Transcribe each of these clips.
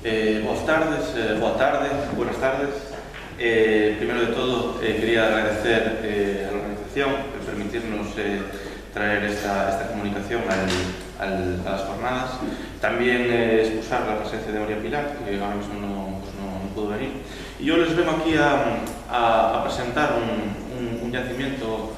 Boa tarde, buenas tardes. Primero de todo, quería agradecer a la organización por permitirnos traer esta comunicación a las jornadas. También excusar la presencia de María Pilar, que ahora mismo no pudo venir. Y yo les vengo aquí a presentar un yacimiento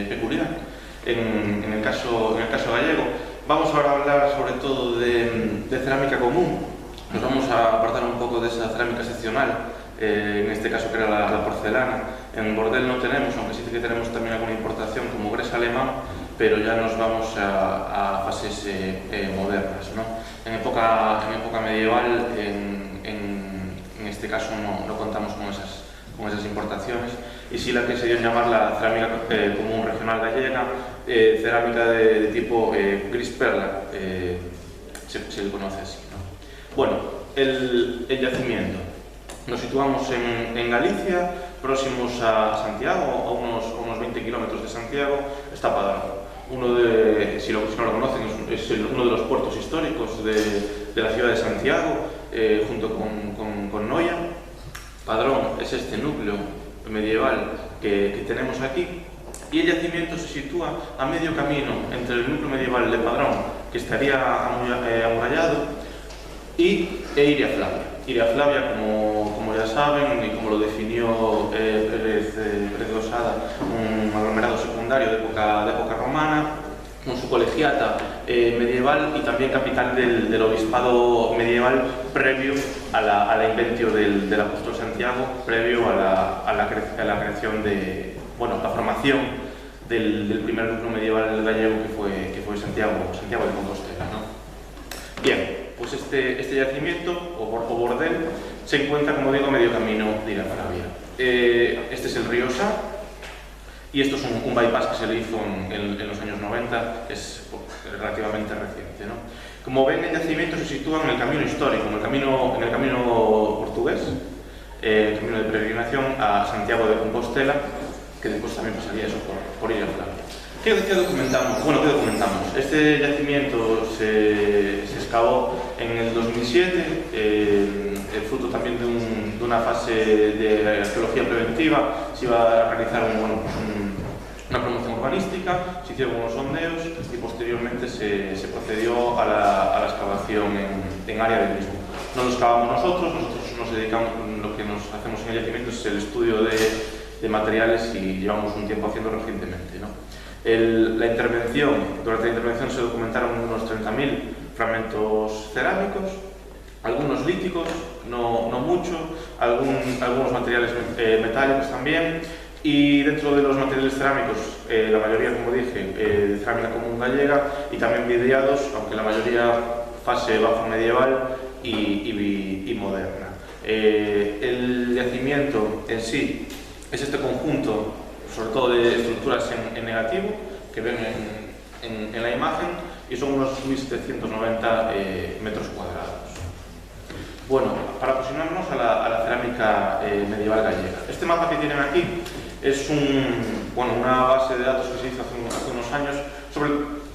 peculiar en el caso gallego. Vamos ahora a hablar sobre todo de cerámica común. Nos vamos a apartar un poco de esa cerámica excepcional, en este caso que era la porcelana. En Bordel no tenemos, aunque sí que tenemos también alguna importación como Gres alemán, pero ya nos vamos a fases modernas, ¿no? En época medieval, en este caso no contamos con esas importaciones, y sí la que se dio en llamar la cerámica común regional gallega, cerámica de tipo gris perla, se le conoce así, ¿no? Bueno, el yacimiento. Nos situamos en Galicia, próximos a Santiago, a unos 20 kilómetros de Santiago, está Padrón. Si no lo conocen, es uno de los puertos históricos de la ciudad de Santiago, junto con Noia. Padrón es este núcleo medieval que tenemos aquí, y el yacimiento se sitúa a medio camino entre el núcleo medieval de Padrón, que estaría amurallado, e Iria Flavia. Iria Flavia, como ya saben, y como lo definió Pérez de Osada, un aglomerado secundario de época romana, con su colegiata medieval y también capital del obispado medieval previo a la inventio del apóstol Santiago, previo a la creación la formación del primer núcleo medieval gallego que fue Santiago de Compostela, ¿no? Bien, pues este yacimiento, o bordel, se encuentra, como digo, a medio camino de Iria Flavia. Este es el río Sá, y esto es un bypass que se le hizo en los años 90, que es relativamente reciente, ¿no? Como ven, el yacimiento se sitúa en el camino histórico, en el camino portugués, el camino de peregrinación a Santiago de Compostela, que después también pasaría eso por Iria Flavia. ¿Qué documentamos? Bueno, ¿qué documentamos? Este yacimiento se excavó en el 2007, fruto también de una fase de arqueología preventiva. Se iba a realizar una promoción urbanística, se hicieron unos sondeos y posteriormente se procedió a la excavación en área del mismo. No lo excavamos nosotros nos dedicamos, lo que nos hacemos en el yacimiento es el estudio de materiales, y llevamos un tiempo haciendo recientemente, ¿no? Durante la intervención se documentaron unos 30.000 fragmentos cerámicos, algunos líticos, no mucho, algunos materiales metálicos también, y dentro de los materiales cerámicos, la mayoría, como dije, de cerámica común gallega, y también vidriados, aunque la mayoría fase bajo medieval y moderna. El yacimiento en sí es este conjunto, sobre todo de estructuras en negativo, que ven en la imagen, y son unos 1.790 metros cuadrados. Bueno, para aproximarnos a la cerámica medieval gallega. Este mapa que tienen aquí es una base de datos que se hizo hace unos años sobre,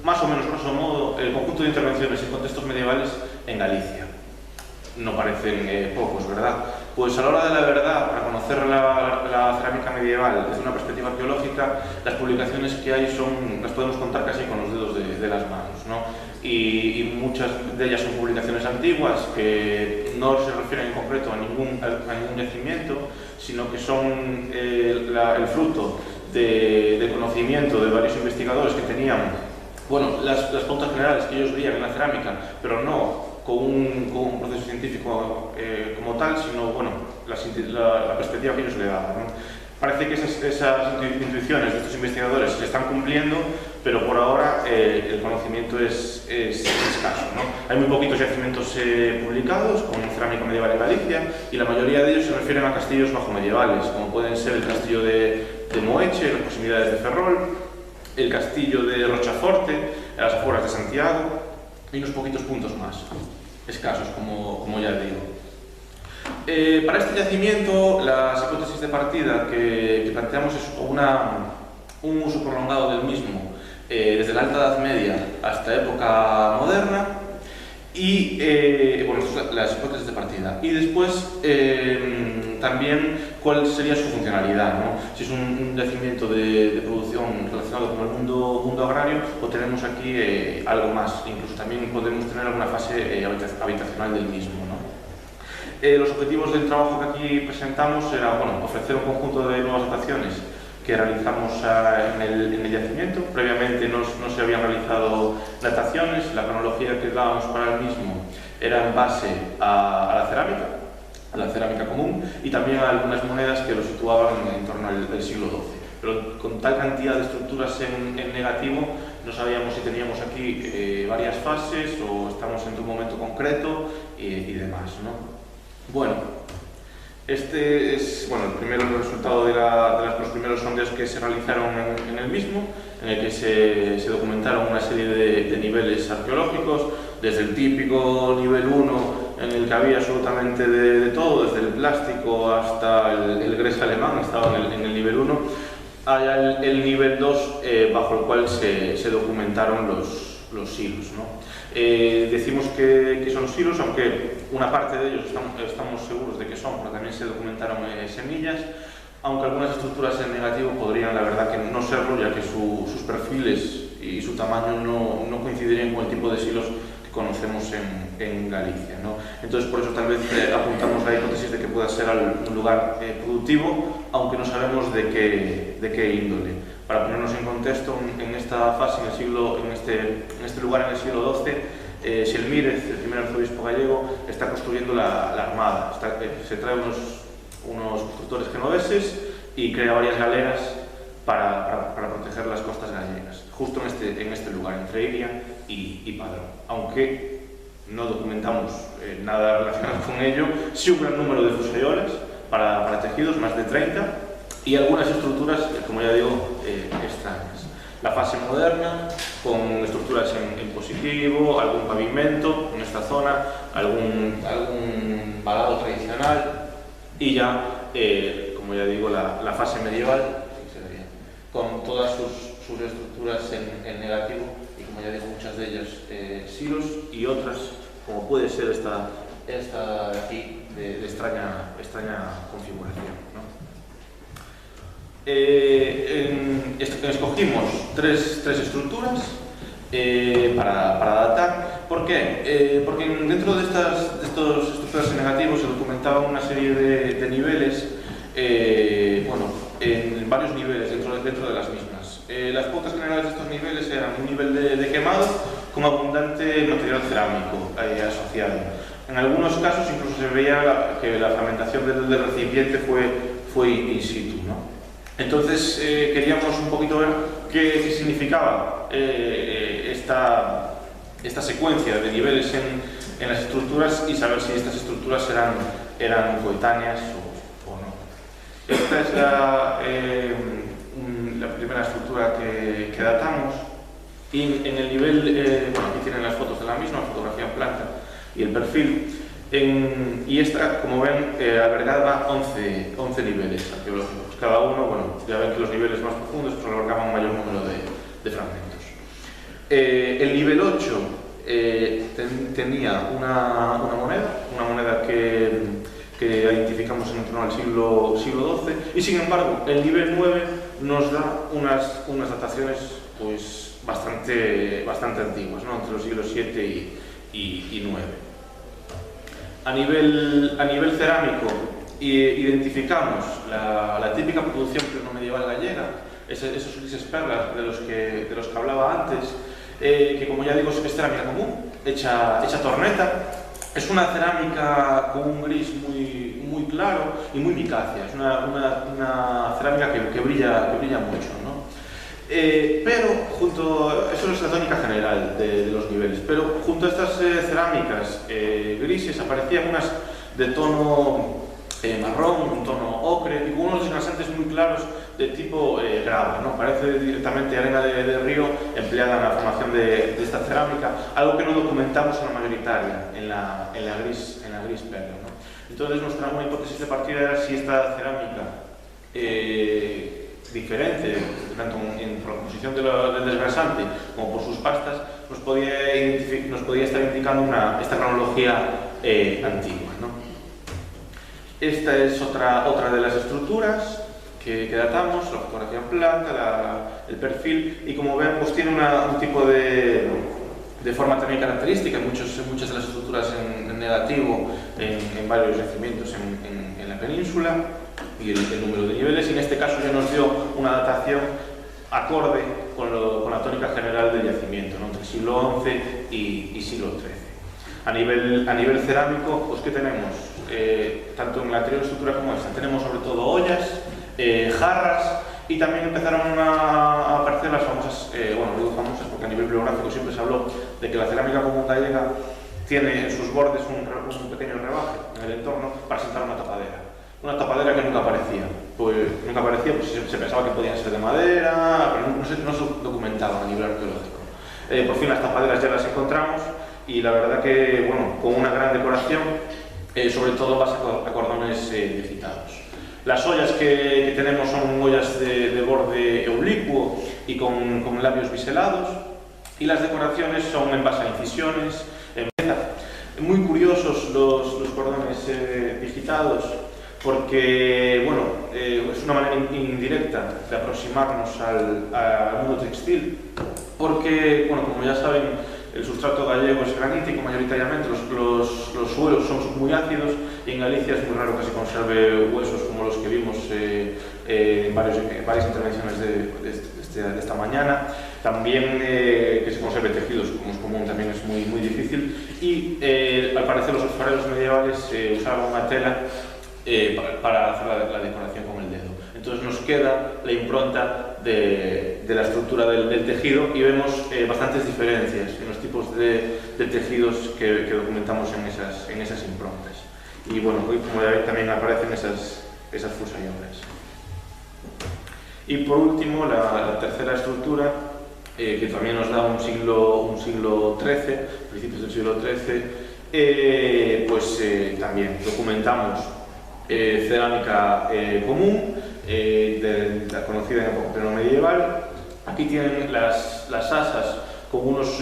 más o menos, grosso modo, el conjunto de intervenciones y contextos medievales en Galicia. No parecen pocos, ¿verdad? Pues a la hora de la verdad, para conocer la cerámica medieval desde una perspectiva arqueológica, las publicaciones que hay las podemos contar casi con los dedos de las manos, ¿no? Y muchas de ellas son publicaciones antiguas que no se refieren en concreto a ningún yacimiento, sino que son el fruto de conocimiento de varios investigadores que tenían, las pautas generales que ellos veían en la cerámica, pero no con un proceso científico como tal, sino la perspectiva que ellos le daban, ¿no? Parece que esas intuiciones de estos investigadores se están cumpliendo, pero por ahora el conocimiento es escaso, ¿no? Hay muy poquitos yacimientos publicados con cerámica medieval en Galicia, y la mayoría de ellos se refieren a castillos bajo medievales, como pueden ser el castillo de Moeche, en las proximidades de Ferrol, el castillo de Rochaforte, en las afueras de Santiago, y unos poquitos puntos más, escasos, como ya digo. Para este yacimiento, las hipótesis de partida que planteamos es un uso prolongado del mismo desde la Alta Edad Media hasta época moderna, Y, bueno, estas son las hipótesis de partida. Y después, también, cuál sería su funcionalidad, ¿no? Si es un yacimiento de producción relacionado con el mundo agrario, o tenemos aquí algo más. Incluso también podemos tener alguna fase habitacional del mismo, ¿no? Los objetivos del trabajo que aquí presentamos eran, bueno, ofrecer un conjunto de nuevas dataciones que realizamos en el yacimiento. Previamente no se habían realizado dataciones, la cronología que dábamos para el mismo era en base a la cerámica común, y también a algunas monedas que lo situaban en torno al siglo XII. Pero con tal cantidad de estructuras en negativo, no sabíamos si teníamos aquí varias fases o estamos en un momento concreto y demás, ¿no? Bueno, este es, bueno, el primer resultado de los primeros sondeos que se realizaron en el mismo, en el que se documentaron una serie de niveles arqueológicos, desde el típico nivel 1, en el que había absolutamente de todo, desde el plástico hasta el gres alemán, estaba en el nivel 1, hay el nivel 2, bajo el cual se documentaron los silos, ¿no? Decimos que son silos, aunque una parte de ellos estamos seguros de que son, pero también se documentaron semillas, aunque algunas estructuras en negativo podrían, la verdad, que no serlo, ya que sus perfiles y su tamaño no coincidirían con el tipo de silos que conocemos en Galicia, ¿no? Entonces, por eso tal vez apuntamos la hipótesis de que pueda ser un lugar productivo, aunque no sabemos de qué índole. Para ponernos en contexto, en esta fase, en este lugar en el siglo XII, Xelmírez, el primer arzobispo gallego, está construyendo la armada. Se trae unos constructores genoveses y crea varias galeras para proteger las costas gallegas, justo en este lugar, entre Iria y Padrón. Aunque no documentamos nada relacionado con ello, sí un gran número de fuselloras para tejidos, más de 30, y algunas estructuras, como ya digo, extrañas. La fase moderna, con estructuras en positivo, algún pavimento en esta zona, algún valado tradicional, y ya, como ya digo, la fase medieval, con todas sus estructuras en negativo, y como ya digo, muchas de ellas silos, y otras, como puede ser esta de aquí, de extraña configuración, ¿no? Escogimos tres estructuras para datar. ¿Por qué? Porque dentro de estos estructuras en negativo se documentaban una serie de niveles, bueno, en varios niveles dentro de las mismas. Las pautas generales de estos niveles eran un nivel de quemado con abundante material cerámico asociado. En algunos casos incluso se veía que la fragmentación del recipiente fue in situ, ¿no? Entonces queríamos un poquito ver qué significaba esta secuencia de niveles en las estructuras y saber si estas estructuras eran coetáneas o no. Esta es la primera estructura que datamos, y en el nivel, bueno, aquí tienen las fotos de la misma, la fotografía en planta y el perfil. Y esta, como ven, albergaba 11 niveles arqueológicos. Cada uno, bueno, ya ven que los niveles más profundos pues albergaban un mayor número de fragmentos. El nivel 8 tenía una moneda que identificamos en torno al siglo XII, y sin embargo el nivel 9 nos da unas dataciones pues bastante antiguas, ¿no? Entre los siglos 7 y 9. A nivel cerámico, identificamos la típica producción medieval gallega, esos grises perlas de los que hablaba antes, que, como ya digo, es cerámica común, hecha torneta. Es una cerámica con un gris muy claro y muy micácea. Es una cerámica que brilla mucho, ¿no? Pero eso es la tónica general de los niveles, pero junto a estas cerámicas grises aparecían unas de tono marrón, un tono ocre, y con unos desglasantes muy claros de tipo grava, ¿no? Parece directamente arena de río empleada en la formación de esta cerámica, algo que no documentamos en la mayoritaria, en la gris perla, ¿no? Entonces nuestra hipótesis de partida era si esta cerámica diferente, tanto por la composición del desgrasante como por sus pastas, nos podía estar indicando esta cronología antigua, ¿no? Esta es otra de las estructuras que datamos, la fotografía en planta, el perfil, y como ven, pues tiene un tipo de forma también característica en muchas de las estructuras en negativo, en varios yacimientos en la península, y el número de niveles, y en este caso ya nos dio una datación acorde con la tónica general del yacimiento, ¿no? Entre siglo XI y siglo XIII. A nivel cerámico, pues ¿qué tenemos? Tanto en la anterior estructura como esta, tenemos sobre todo ollas, jarras, y también empezaron a aparecer las famosas, bueno, digo famosas porque a nivel bibliográfico siempre se habló de que la cerámica común gallega tiene en sus bordes un pequeño rebaje en el entorno para sentar una tapadera. Una tapadera que nunca aparecía, pues se pensaba que podían ser de madera, pero no se documentaban a nivel arqueológico. Por fin las tapaderas ya las encontramos, y la verdad que, bueno, con una gran decoración, sobre todo base a cordones digitados. Las ollas que tenemos son ollas de borde oblicuo y con labios biselados, y las decoraciones son en base a incisiones, en pieza. Muy curiosos los cordones digitados, porque, bueno, es una manera indirecta de aproximarnos al mundo textil, porque, bueno, como ya saben, el sustrato gallego es granítico mayoritariamente, los suelos son muy ácidos, y en Galicia es muy raro que se conserve huesos como los que vimos en varias intervenciones de esta mañana. También que se conserve tejidos, como es común, también es muy difícil, y al parecer los alfareros medievales usaban una tela para hacer la decoración con el dedo. Entonces nos queda la impronta de la estructura del tejido, y vemos bastantes diferencias en los tipos de tejidos que documentamos en esas improntas. Y bueno, como ya ven, también aparecen esas fusayones. Y por último, la tercera estructura, que también nos da un siglo XIII, principios del siglo XIII, pues también documentamos cerámica común, conocida en época premedieval. Aquí tienen las asas con unos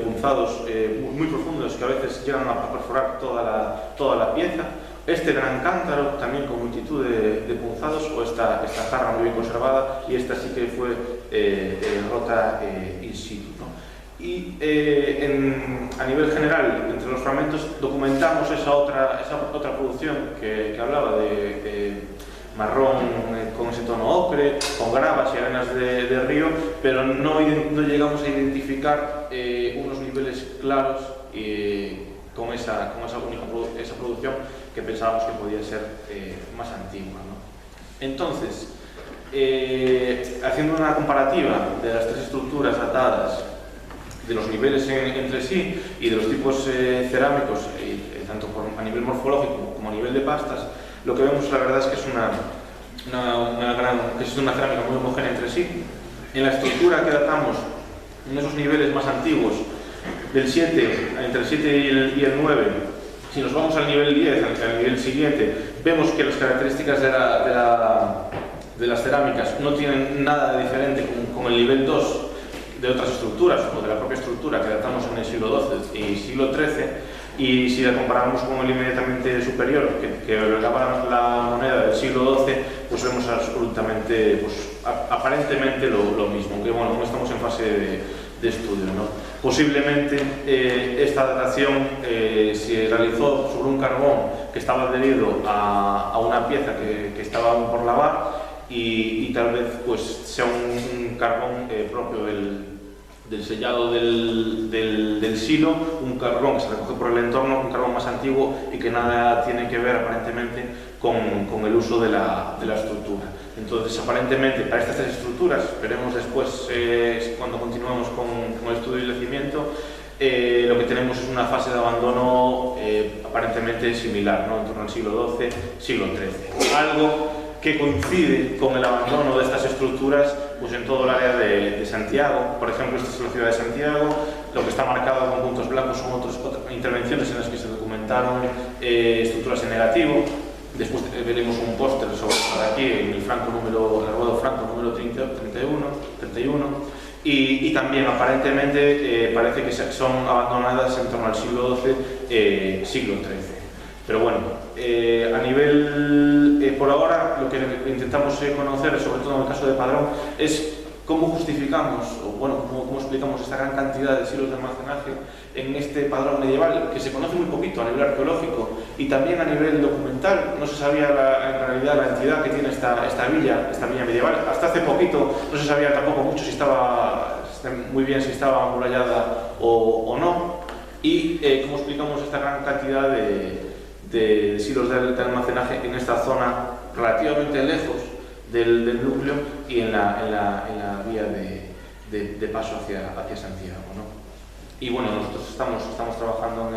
punzados muy profundos que a veces llegan a perforar toda la pieza. Este gran cántaro también con multitud de punzados, o esta jarra muy bien conservada, y esta sí que fue rota in situ, ¿no? Y a nivel general, entre los fragmentos, documentamos esa otra producción que hablaba de marrón con ese tono ocre, con gravas y arenas de río, pero no llegamos a identificar unos niveles claros con esa producción que pensábamos que podía ser más antigua, ¿no? Entonces, haciendo una comparativa de las tres estructuras datadas, de los niveles entre sí y de los tipos cerámicos, tanto a nivel morfológico como a nivel de pastas, lo que vemos, la verdad, es que es una cerámica muy homogénea entre sí. En la estructura que datamos en esos niveles más antiguos, del 7, entre el 7 y el 9, si nos vamos al nivel 10, al nivel siguiente, vemos que las características de las cerámicas no tienen nada de diferente con el nivel 2 de otras estructuras, o de la propia estructura que datamos en el siglo XII y siglo XIII, y si la comparamos con el inmediatamente superior, que albergaba la moneda del siglo XII, pues vemos absolutamente, pues, aparentemente lo mismo, aunque bueno, no estamos en fase de estudio, ¿no? Posiblemente esta datación se realizó sobre un carbón que estaba adherido a una pieza que estaba por lavar, y tal vez pues sea un carbón propio del sellado del silo, un carbón que se recoge por el entorno, un carbón más antiguo y que nada tiene que ver aparentemente con el uso de la estructura. Entonces, aparentemente, para estas tres estructuras, veremos después, cuando continuemos con el estudio del yacimiento, lo que tenemos es una fase de abandono aparentemente similar, ¿no? En torno al siglo XII, siglo XIII. Algo que coincide con el abandono de estas estructuras pues en todo el área de Santiago. Por ejemplo, esta es la ciudad de Santiago. Lo que está marcado con puntos blancos son otras intervenciones en las que se documentaron estructuras en negativo. Después veremos un póster sobre esto de aquí, en el arbolado franco número 31, y también aparentemente parece que son abandonadas en torno al siglo XII, siglo XIII. Pero bueno, a nivel, por ahora, lo que intentamos conocer, sobre todo en el caso de Padrón, es cómo justificamos, o bueno, cómo explicamos esta gran cantidad de siglos de almacenaje en este padrón medieval, que se conoce muy poquito a nivel arqueológico y también a nivel documental. No se sabía en realidad la entidad que tiene esta villa medieval. Hasta hace poquito no se sabía tampoco mucho si estaba amurallada o no. Y cómo explicamos esta gran cantidad de siglos de almacenaje en esta zona relativamente lejos del núcleo y en la vía de paso hacia Santiago, ¿no? Y bueno, nosotros estamos trabajando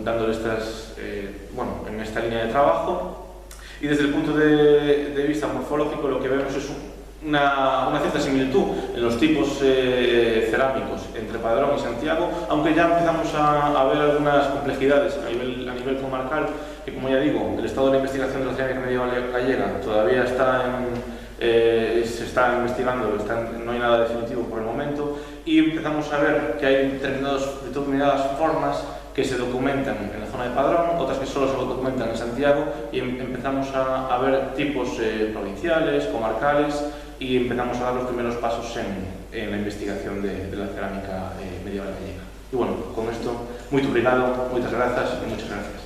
dándole en esta línea de trabajo, y desde el punto de vista morfológico lo que vemos es una cierta similitud en los tipos cerámicos entre Padrón y Santiago, aunque ya empezamos a ver algunas complejidades a nivel comarcal, que, como ya digo, el estado de la investigación de la cerámica medieval gallega todavía se está investigando, no hay nada definitivo por el momento, y empezamos a ver que hay determinadas formas que se documentan en la zona de Padrón, otras que solo se documentan en Santiago, y empezamos a ver tipos provinciales, comarcales, y empezamos a dar los primeros pasos en la investigación de la cerámica medieval gallega. Y bueno, con esto, muy obrigado, muchas gracias y muchas gracias.